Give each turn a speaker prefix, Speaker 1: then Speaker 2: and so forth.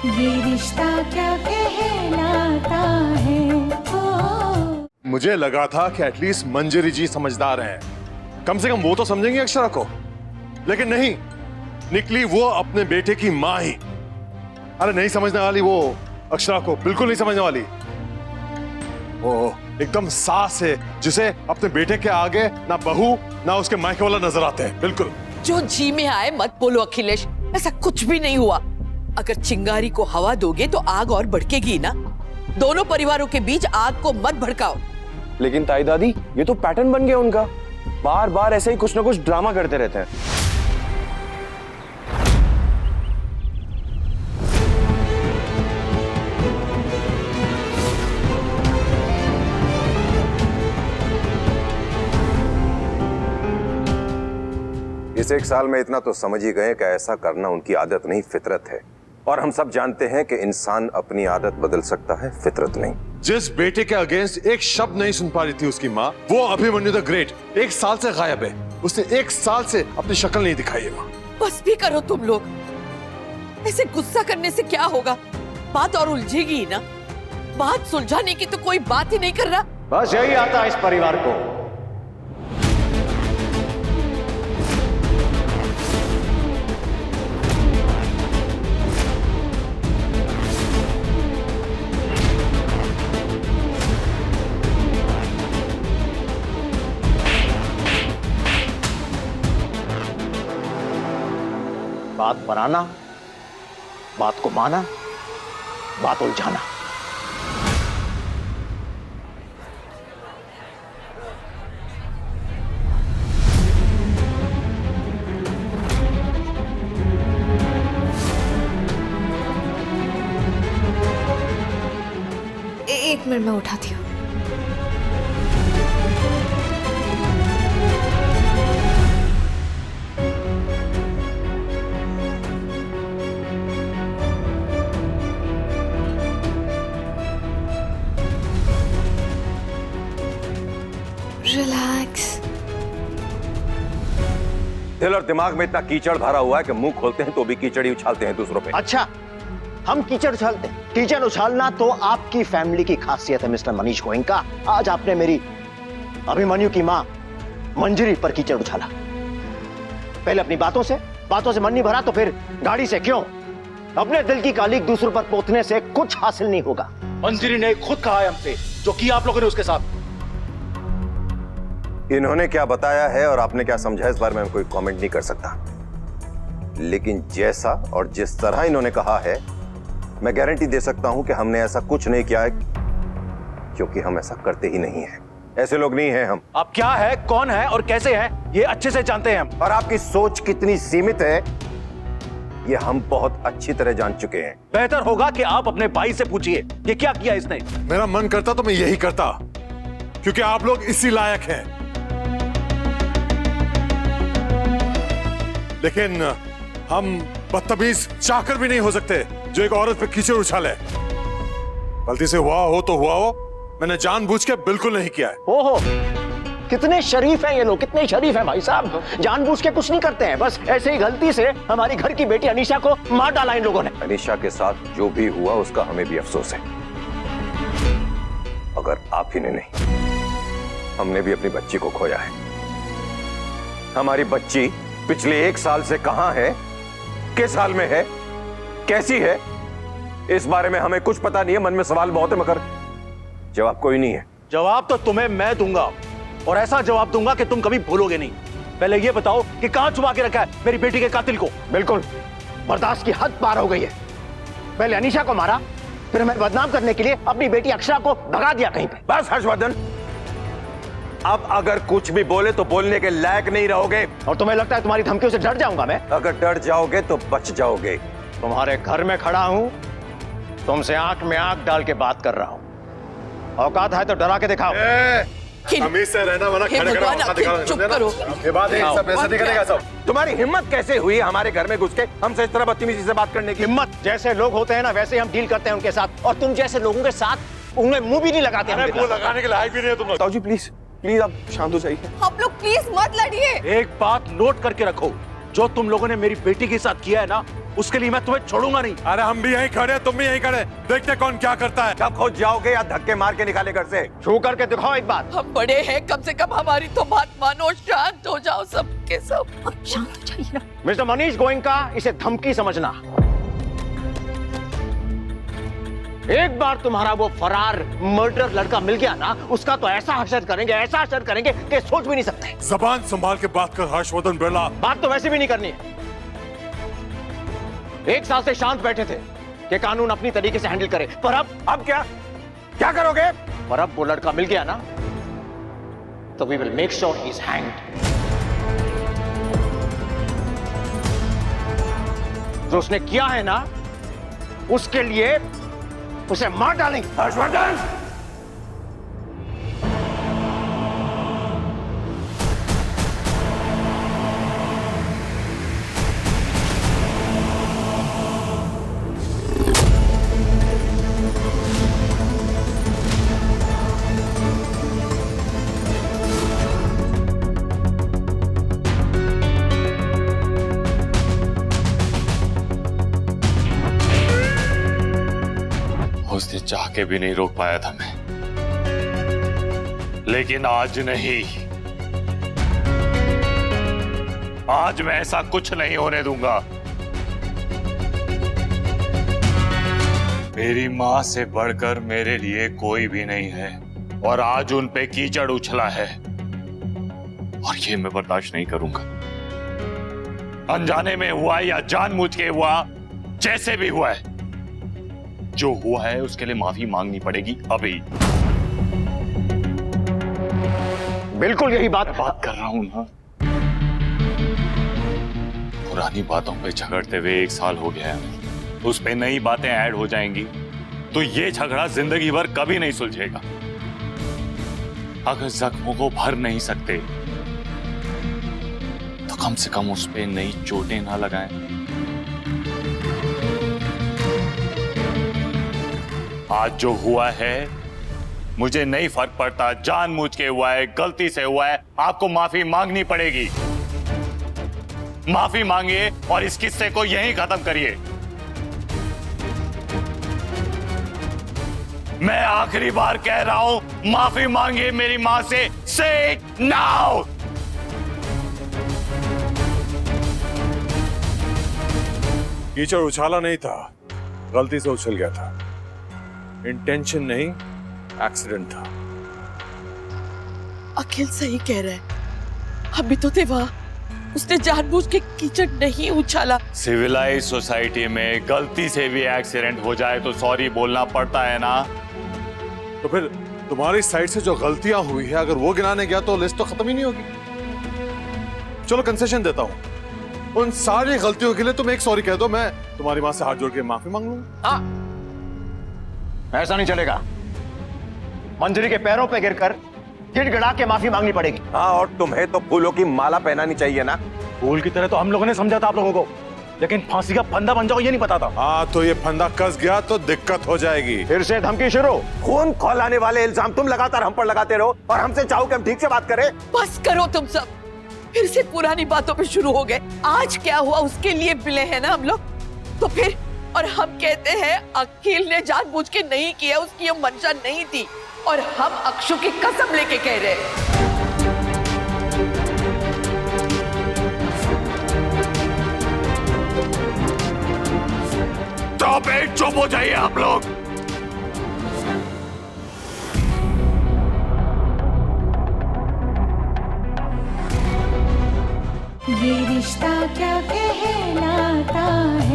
Speaker 1: ये रिश्ता क्या कहलाता है। ओ
Speaker 2: मुझे लगा था कि एटलीस्ट मंजरी जी समझदार हैं, कम से कम वो तो समझेंगे अक्षरा को, लेकिन नहीं, निकली वो अपने बेटे की माँ ही। अरे नहीं समझने वाली वो अक्षरा को, बिल्कुल नहीं समझने वाली। वो एकदम सास है जिसे अपने बेटे के आगे ना बहू ना उसके मायके वाला नजर आते हैं, बिल्कुल।
Speaker 3: जो जी में आए मत बोलो अखिलेश, ऐसा कुछ भी नहीं हुआ। अगर चिंगारी को हवा दोगे तो आग और भड़केगी ना। दोनों परिवारों के बीच आग को मत भड़काओ।
Speaker 4: लेकिन ताई दादी, ये तो पैटर्न बन गया उनका, बार बार ऐसे ही कुछ ना कुछ ड्रामा करते रहते हैं।
Speaker 5: इस एक साल में इतना तो समझ ही गए कि ऐसा करना उनकी आदत नहीं, फितरत है। और हम सब जानते हैं कि इंसान अपनी आदत बदल सकता है, फितरत नहीं।
Speaker 2: जिस बेटे के अगेंस्ट एक शब्द नहीं सुन पा रही थी उसकी माँ, वो अभिमन्यु द ग्रेट 1 साल से गायब है। उसने 1 साल से अपनी शक्ल नहीं दिखाई है।
Speaker 3: बस भी करो तुम लोग, ऐसे गुस्सा करने से क्या होगा, बात और उलझेगी ही ना। बात सुलझाने की तो कोई बात ही नहीं कर रहा।
Speaker 6: बस यही आता है इस परिवार को। बात बनाना, बात को माना, बात उलझाना।
Speaker 7: एक मिनट में उठाती हूँ। रिलैक्स।
Speaker 5: दिल और दिमाग में इतना कीचड़ भरा हुआ है कि मुंह खोलते हैं तो भी कीचड़ ही उछालते हैं दूसरों पे।
Speaker 6: अच्छा, हम कीचड़ उछालते हैं? कीचड़ उछालना तो आपकी फैमिली की खासियत है मिस्टर मनीष गोयनका। आज आपने मेरी अभिमन्यु की मां मंजरी पर कीचड़ उछाला। पहले अपनी बातों से मन नहीं भरा तो फिर गाड़ी से क्यों? अपने दिल की कालीक दूसरों पर पोतने से कुछ हासिल नहीं होगा।
Speaker 8: मंजरी ने खुद कहा है हमसे, जो किया आप लोगों ने उसके साथ।
Speaker 5: इन्होंने क्या बताया है और आपने क्या समझा, इस बारे में कोई कमेंट नहीं कर सकता। लेकिन जैसा और जिस तरह इन्होंने कहा है, मैं गारंटी दे सकता हूं कि हमने ऐसा कुछ नहीं किया है, क्योंकि हम ऐसा करते ही नहीं हैं। ऐसे लोग नहीं हैं हम।
Speaker 8: आप क्या है, कौन है और कैसे हैं, ये अच्छे से जानते हैं हम।
Speaker 5: और आपकी सोच कितनी सीमित है, ये हम बहुत अच्छी तरह जान चुके हैं।
Speaker 8: बेहतर होगा कि आप अपने भाई से पूछिए कि क्या किया इसने।
Speaker 2: मेरा मन करता तो मैं यही करता, क्योंकि आप लोग इसी लायक हैं। लेकिन हम बदतमीज चाहकर भी नहीं हो सकते जो एक औरत पे कीचड़ उछाले। गलती से हुआ हो तो हुआ हो, मैंने जानबूझ के बिल्कुल नहीं किया है।
Speaker 6: ओहो, कितने शरीफ हैं ये लोग, कितने शरीफ हैं भाई साहब। जानबूझ के कुछ नहीं करते हैं, बस ऐसे ही गलती से हमारी घर की बेटी अनीशा को मार डाला इन लोगों ने।
Speaker 5: अनीशा के साथ जो भी हुआ उसका हमें भी अफसोस है, मगर आप ही ने नहीं, हमने भी अपनी बच्ची को खोया है। हमारी बच्ची पिछले 1 साल से कहां है, किस हाल में है, कैसी है, इस बारे में हमें कुछ पता नहीं है। मन में सवाल बहुत है मगर जवाब कोई नहीं है।
Speaker 8: जवाब तो तुम्हें मैं दूंगा, और ऐसा जवाब दूंगा कि तुम कभी भूलोगे नहीं। पहले ये बताओ कि कहां छुपा के रखा है मेरी बेटी के कातिल को।
Speaker 6: बिल्कुल, बर्दाश्त की हद पार हो गई है। पहले अनीशा को मारा, फिर हमें बदनाम करने के लिए अपनी बेटी अक्षरा को भगा दिया कहीं पे।
Speaker 5: बस हर्षवर्धन, अब अगर कुछ भी बोले तो बोलने के लायक नहीं रहोगे।
Speaker 6: और तुम्हें लगता है तुम्हारी धमकियों से डर जाऊंगा मैं?
Speaker 5: अगर डर जाओगे तो बच जाओगे।
Speaker 6: तुम्हारे घर में खड़ा हूं, तुमसे आंख में आंख डाल के बात कर रहा हूं। औकात है तो डरा के दिखाओ।
Speaker 2: तमीज से रहना, वरना खड़े खड़े
Speaker 3: चुप करो।
Speaker 2: ये बात है, सब ऐसा नहीं करेगा सब।
Speaker 5: तुम्हारी हिम्मत कैसे हुई हमारे घर में घुस के हमसे इस तरह बदतमीजी से बात करने की?
Speaker 6: हिम्मत, जैसे लोग होते हैं ना वैसे हम डील करते हैं उनके साथ, और तुम जैसे लोगों के साथ उन्हें मुंह भी नहीं लगाते हैं।
Speaker 2: वो लगाने के लायक भी नहीं है तुम लोग।
Speaker 4: ताऊ जी प्लीज प्लीज आप शांत हो जाइए।
Speaker 7: आप लोग प्लीज मत लड़िए।
Speaker 8: एक बात नोट करके रखो, जो तुम लोगों ने मेरी बेटी के साथ किया है ना, उसके लिए मैं तुम्हें छोड़ूंगा नहीं।
Speaker 2: अरे हम भी यहीं खड़े, तुम भी यहीं खड़े, देखते कौन क्या करता है।
Speaker 5: कब खोज जाओगे या धक्के मार के निकाले घर से?
Speaker 6: छू करके दिखाओ एक बार।
Speaker 3: हम बड़े हैं, कम से कम हमारी तो बात मानो, शांत हो जाओ सब के सब।
Speaker 1: शांत हो जाइए ना।
Speaker 6: मिस्टर मनीष गोयनका, इसे धमकी समझना। एक बार तुम्हारा वो फरार मर्डर लड़का मिल गया ना, उसका तो ऐसा हशर करेंगे कि सोच भी नहीं सकते।
Speaker 2: जबान संभाल के बात कर हर्षवर्धन बिरला।
Speaker 6: बात तो वैसे भी नहीं करनी है। 1 साल से शांत बैठे थे कि कानून अपनी तरीके से हैंडल करे, पर अब
Speaker 5: क्या करोगे?
Speaker 6: पर अब वो लड़का मिल गया ना, तो we will make sure he is hanged. जो उसने किया है ना, उसके लिए उसे मार डालेंगे।
Speaker 5: हर्षवर्धन!
Speaker 7: उसने चाह के भी नहीं रोक पाया था मैं, लेकिन आज नहीं, आज मैं ऐसा कुछ नहीं होने दूंगा। मेरी मां से बढ़कर मेरे लिए कोई भी नहीं है, और आज उन पे कीचड़ उछला है, और ये मैं बर्दाश्त नहीं करूंगा। अनजाने में हुआ या जानबूझ के हुआ, जैसे भी हुआ है, जो हुआ है उसके लिए माफी मांगनी पड़ेगी अभी।
Speaker 6: बिल्कुल यही बात
Speaker 7: कर रहा हूं ना। पुरानी बातों पे झगड़ते हुए 1 साल हो गया है, उस पे नई बातें ऐड हो जाएंगी तो ये झगड़ा जिंदगी भर कभी नहीं सुलझेगा। अगर जख्मों को भर नहीं सकते तो कम से कम उस पे नई चोटें ना लगाएं। आज जो हुआ है मुझे नहीं फर्क पड़ता, जानबूझ के हुआ है, गलती से हुआ है, आपको माफी मांगनी पड़ेगी। माफी मांगिए और इस किस्से को यहीं खत्म करिए। मैं आखिरी बार कह रहा हूं, माफी मांगिए मेरी मां से। से इट नाउ।
Speaker 2: कीचड़ उछाला नहीं था, गलती से उछल गया था। इंटेंशन नहीं, एक्सीडेंट था।
Speaker 3: अखिल सही कह रहा है, अभी तो थे वहां, उसने जानबूझ के कीचड़ नहीं उछाला।
Speaker 7: सिविलाइज सोसाइटी में गलती से भी एक्सीडेंट हो जाए तो सॉरी बोलना पड़ता है ना।
Speaker 2: तो फिर तुम्हारी साइड से जो गलतियां हुई है, अगर वो गिनाने गया तो लिस्ट तो खत्म ही नहीं होगी। चलो कंसेशन देता हूं, उन सारी गलतियों के लिए तुम एक सॉरी कह दो, मैं तुम्हारी मां से हाथ जोड़ के माफी मांग लूंगा।
Speaker 6: हाँ, ऐसा नहीं चलेगा। मंजरी के पैरों पे गिरकर गिड़गिड़ा के माफी मांगनी पड़ेगी।
Speaker 5: हाँ, और तुम्हें तो फूलों की माला पहनानी चाहिए ना।
Speaker 8: फूल की तरह तो हम लोगों ने समझा था आप लोगों को, लेकिन फांसी का फंदा बन जाओ ये नहीं पता था।
Speaker 2: हाँ, तो ये फंदा कस गया तो दिक्कत हो जाएगी।
Speaker 6: फिर से धमकी शुरू।
Speaker 5: खून खौलाने वाले इल्जाम तुम लगातार हम पर लगाते रहो और हमसे चाहो कि हम ठीक से बात करें।
Speaker 3: बस करो तुम सब, फिर से पुरानी बातों पे शुरू हो गए। आज क्या हुआ उसके लिए मिले हैं ना हम लोग, तो फिर और हम कहते हैं अखिल ने जानबूझ के नहीं किया, उसकी ये मंशा नहीं थी, और हम अक्षु की कसम लेके कह रहे हैं।
Speaker 7: चुप हो जाइए आप लोग।
Speaker 1: ये रिश्ता क्या कहलाता है।